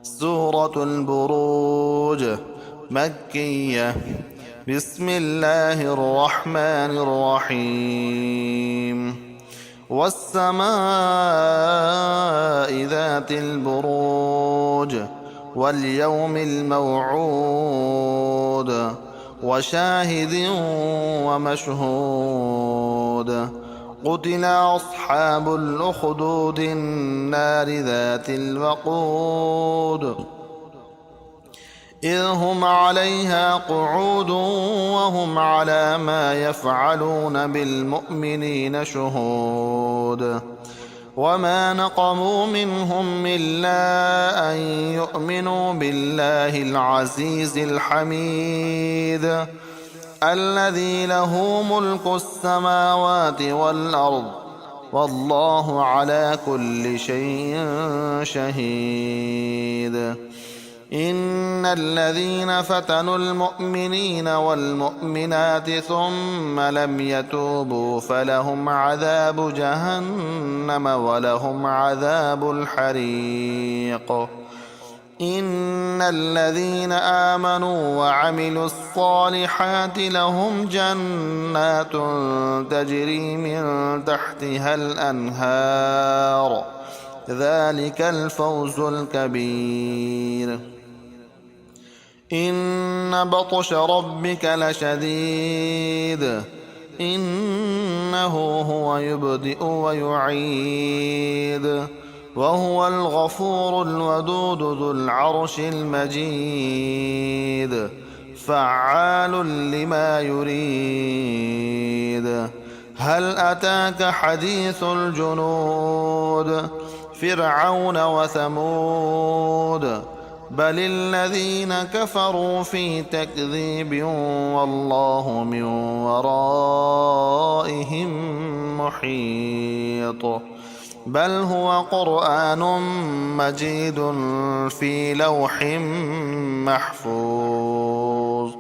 سورة البروج مكية. بسم الله الرحمن الرحيم. والسماء ذات البروج واليوم الموعود وشاهد ومشهود. قتل أصحاب الأخدود النار ذات الوقود إذ هم عليها قعود وهم على ما يفعلون بالمؤمنين شهود. وما نقموا منهم إلا أن يؤمنوا بالله العزيز الحميد الذي له ملك السماوات والأرض والله على كل شيء شهيد. إن الذين فتنوا المؤمنين والمؤمنات ثم لم يتوبوا فلهم عذاب جهنم ولهم عذاب الحريق. إن الذين آمنوا وعملوا الصالحات لهم جنات تجري من تحتها الأنهار ذلك الفوز الكبير. إن بطش ربك لشديد إنه هو يبدئ ويعيد وهو الغفور الودود ذو العرش المجيد فعال لما يريد. هل أتاك حديث الجنود فرعون وثمود بل الذين كفروا في تكذيب والله من ورائهم محيط. بل هو قرآن مجيد في لوح محفوظ.